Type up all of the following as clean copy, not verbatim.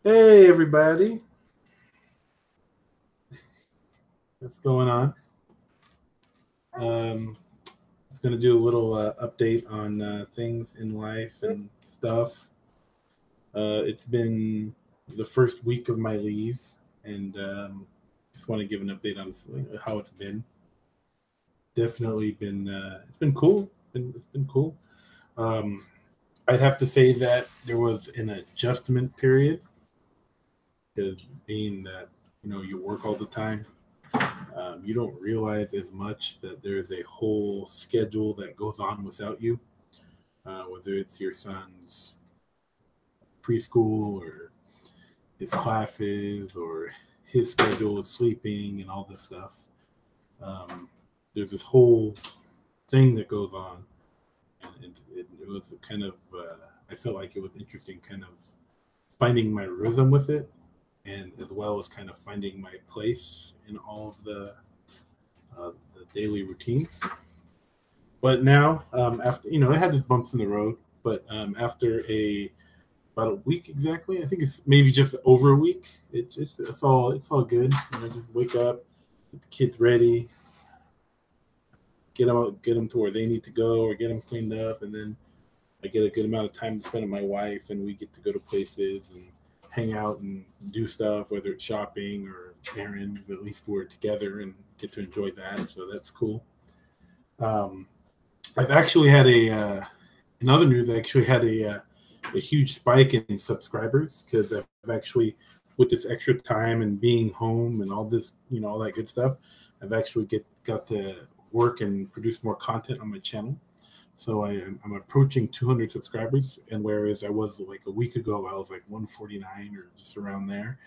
Hey, everybody. What's going on? Um, Just going to do a little update on things in life and stuff. It's been the first week of my leave, and just want to give an update on how it's been. Definitely been it's been cool. It's been cool. Um, I'd have to say that there was an adjustment period because being that you work all the time, you don't realize as much that there's a whole schedule that goes on without you, whether it's your son's preschool or his classes or his schedule of sleeping and all this stuff. Um, there's this whole thing that goes on, and it was kind of, I felt like it was interesting, kind of finding my rhythm with it, and as well as kind of finding my place in all of the daily routines. But now, after it had its bumps in the road. But after about a week exactly, I think it's maybe just over a week. It's all good. Just wake up, get the kids ready, get them to where they need to go, or get them cleaned up, and then I get a good amount of time to spend with my wife, and we get to go to places and hang out and do stuff, whether it's shopping or errands. At least we're together and get to enjoy that. So that's cool. Um, I've actually had in other news. I actually had a huge spike in subscribers because I've actually, with this extra time and being home and all this, all that good stuff, I've actually got to work and produce more content on my channel. So I'm approaching 200 subscribers, and whereas I was like a week ago, I was like 149 or just around there,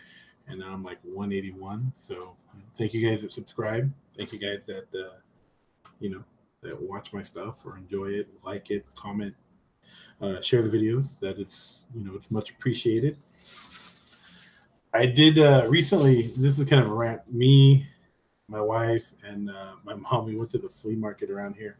and now I'm like 181. So thank you guys that subscribe. Thank you guys that you know that watch my stuff or enjoy it, like it, comment, share the videos. That it's much appreciated. I did recently. This is kind of a rant. Me, my wife, and my mom. We went to the flea market around here,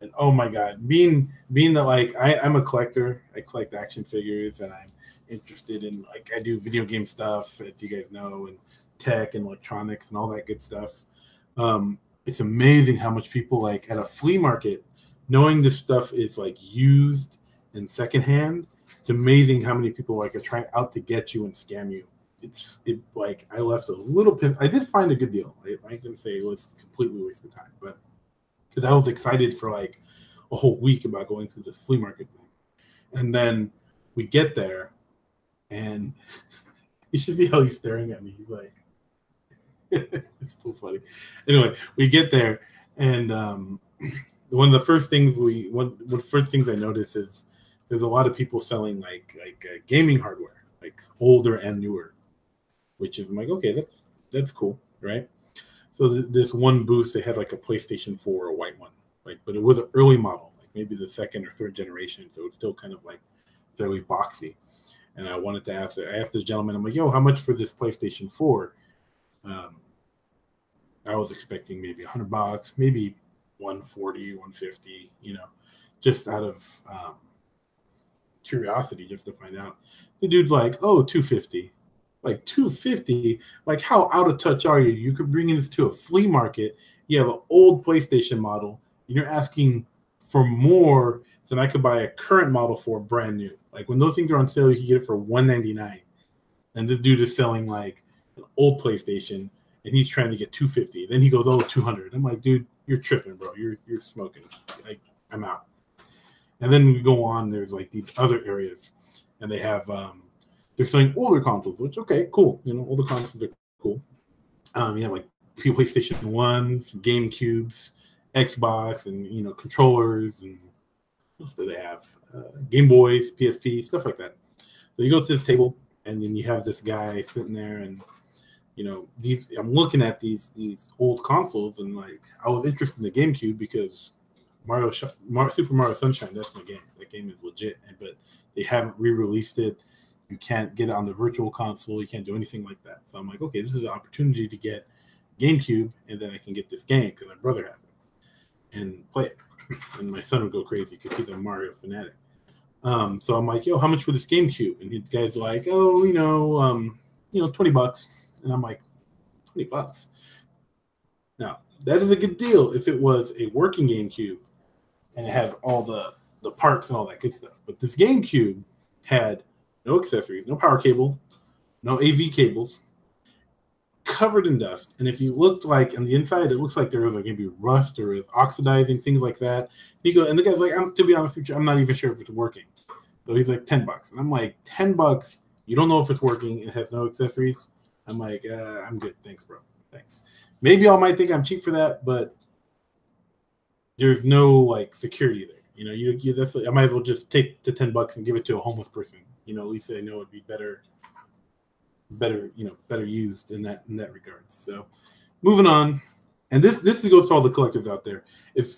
and oh my god, being that like I'm a collector. I collect action figures, and I'm interested in, like, I do video game stuff, as you guys know, and tech and electronics and all that good stuff. It's amazing how much people, like, at a flea market, knowing this stuff is like used and secondhand. It's amazing how many people, like, are trying out to get you and scam you. It like, I left a little bit. I did find a good deal. I can say it was completely a waste of time, but because I was excited for like a whole week about going to the flea market thing, and then we get there, and you should see how he's staring at me. He's like, it's so funny. Anyway, we get there, and one of the first things one of the first things I notice is there's a lot of people selling like gaming hardware, like older and newer, which is, I'm like, okay, that's cool, right? So this one booth, they had like a PlayStation 4, a white one, like, but it was an early model, like maybe the second or third generation, so it's still kind of like fairly boxy. And I wanted to ask, I asked the gentleman, I'm like, yo, how much for this PlayStation 4? Um, I was expecting maybe $100, maybe 140, 150, just out of curiosity, just to find out. The dude's like, oh, 250. Like, 250? Like, how out of touch are you? You could bring this to a flea market. You have an old PlayStation model, and you're asking for more than I could buy a current model for brand new. Like, when those things are on sale, you can get it for 199. And this dude is selling like an old PlayStation, and he's trying to get 250. Then he goes, oh, 200. I'm like, dude, you're tripping, bro. You're smoking. Like, I'm out. And then we go on. There's like these other areas, and they're selling older consoles, which, okay, cool. Older consoles are cool. You have like PlayStation Ones, GameCubes, Xbox, and controllers, and what else do they have? Game Boys, PSP, stuff like that. So you go to this table, and then you have this guy sitting there, and these. I'm looking at these old consoles, and like, I was interested in the GameCube because Super Mario Sunshine. That's my game. That game is legit, but they haven't re-released it. You can't get it on the virtual console. You can't do anything like that. So I'm like, okay, this is an opportunity to get GameCube, and then I can get this game because my brother has it and play it. And my son would go crazy because he's a Mario fanatic. So I'm like, yo, how much for this GameCube? And the guy's like, oh, $20. And I'm like, $20. Now, that is a good deal if it was a working GameCube and it has all the parts and all that good stuff. But this GameCube had no accessories, no power cable, no AV cables, covered in dust. And if you looked like on the inside, it looks like there was like maybe rust or oxidizing, things like that. And the guy's like, to be honest with you, I'm not even sure if it's working. So he's like $10. And I'm like, $10, you don't know if it's working, it has no accessories. I'm like, I'm good. Thanks, bro. Thanks. Maybe y'all might think I'm cheap for that, but there's no like security there. I might as well just take the $10 and give it to a homeless person. At least I know it'd be better used in that regard. So moving on. And this goes to all the collectors out there. If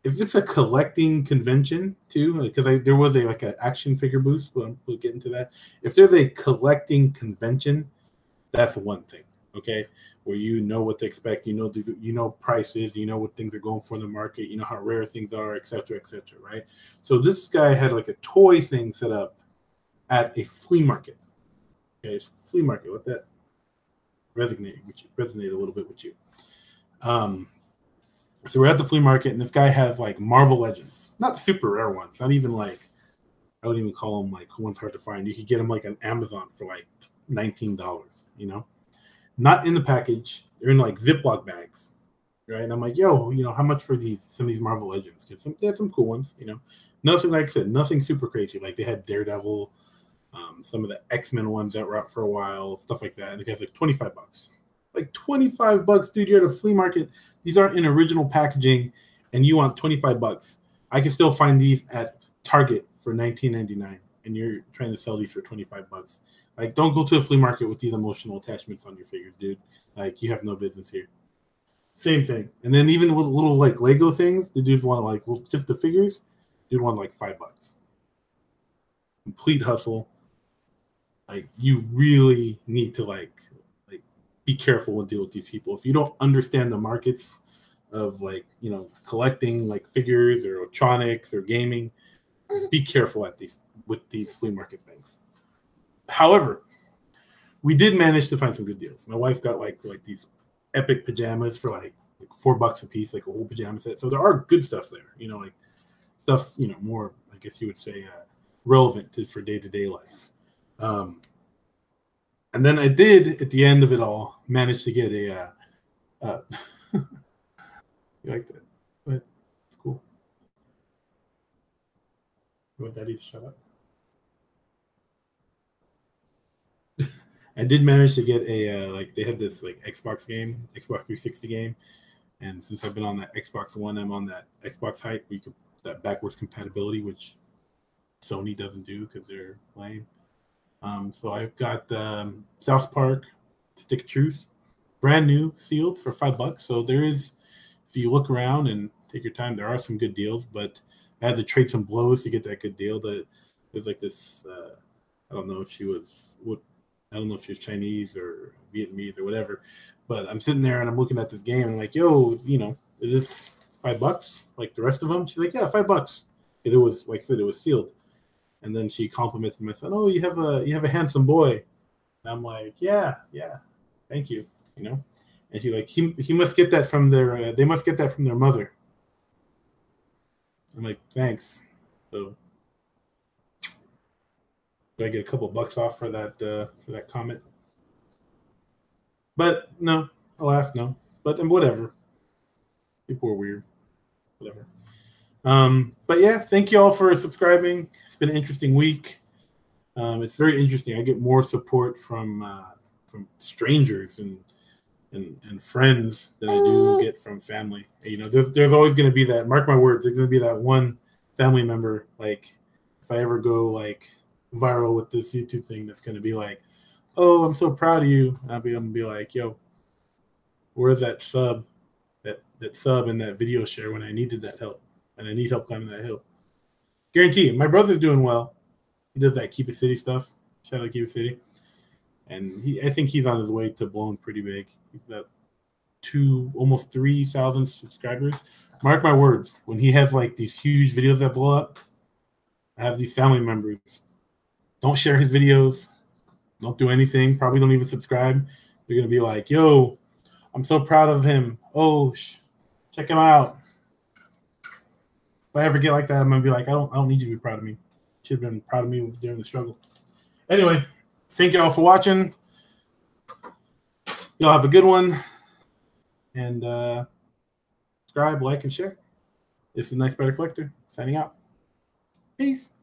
it's a collecting convention too, because there was an action figure booth, we'll get into that. If there's a collecting convention, that's one thing, okay? Where you know what to expect, prices, what things are going for in the market, how rare things are, et cetera, right? So this guy had like a toy thing set up at a flea market. Okay, it's flea market. Let that resonate a little bit with you. So we're at the flea market, and this guy has like Marvel Legends, not super rare ones, not even like, I wouldn't even call them like ones hard to find. You could get them like on Amazon for like $19, not in the package. They're in like Ziploc bags, right? And I'm like, yo, how much for some of these Marvel Legends? Because they had some cool ones, Nothing, like I said, nothing super crazy. Like they had Daredevil, some of the X-Men ones that were out for a while, stuff like that. And the guy's like $25. Like $25, dude. You're at a flea market. These aren't in original packaging, and you want $25. I can still find these at Target for $19.99, and you're trying to sell these for $25. Like, don't go to a flea market with these emotional attachments on your figures, dude. Like, you have no business here. Same thing. And then even with little like Lego things, the dudes want just the figures. Dude want like $5. Complete hustle. Like, you really need to like be careful and deal with these people. If you don't understand the markets of collecting like figures or electronics or gaming, be careful with these flea market things. However, we did manage to find some good deals. My wife got like these epic pajamas for like $4 a piece, like a whole pajama set. So there are good stuff there, like stuff, more, I guess you would say, relevant for day-to-day life. And then I did, at the end of it all, manage to get a. You like that? But it's cool. You want Daddy to shut up? I did manage to get a they had this like Xbox 360 game, and since I've been on that Xbox One, I'm on that Xbox hype. That backwards compatibility, which Sony doesn't do because they're lame. So I've got South Park Stick of Truth, brand new, sealed for $5. So there is, if you look around and take your time, there are some good deals. But I had to trade some blows to get that good deal. There's like this. I don't know if she was Chinese or Vietnamese or whatever. But I'm sitting there and I'm looking at this game and I'm like, yo, is this $5 like the rest of them? She's like, yeah, $5. It was, like I said, it was sealed. And then she complimented my son. Oh, you have a handsome boy. And I'm like, yeah, thank you. And she's like, he must get that from their. They must get that from their mother. I'm like, thanks. So, do I get a couple bucks off for that comment? But no, alas, no. But whatever. People are weird. Whatever. But yeah, thank you all for subscribing. It's been an interesting week. It's very interesting. I get more support from strangers and friends than I do get from family. There's always going to be that. Mark my words. There's going to be that one family member. Like, if I ever go like viral with this YouTube thing, that's going to be like, "Oh, I'm so proud of you." And I'm going to be like, "Yo, where's that sub? That sub and that video share when I needed that help, and I need help climbing that hill." Guarantee you, my brother's doing well. He does that Keep It City stuff. Shout out Keep It City. And I think he's on his way to blowing pretty big. He's got almost 3,000 subscribers. Mark my words, when he has like these huge videos that blow up, I have these family members. Don't share his videos. Don't do anything. Probably don't even subscribe. They're gonna be like, "Yo, I'm so proud of him. Oh, check him out." If I ever get like that, I'm gonna be like, I don't need you to be proud of me. You should have been proud of me during the struggle. Anyway, thank y'all for watching. Y'all have a good one. And subscribe, like, and share. This is Nice Better Collector signing out. Peace.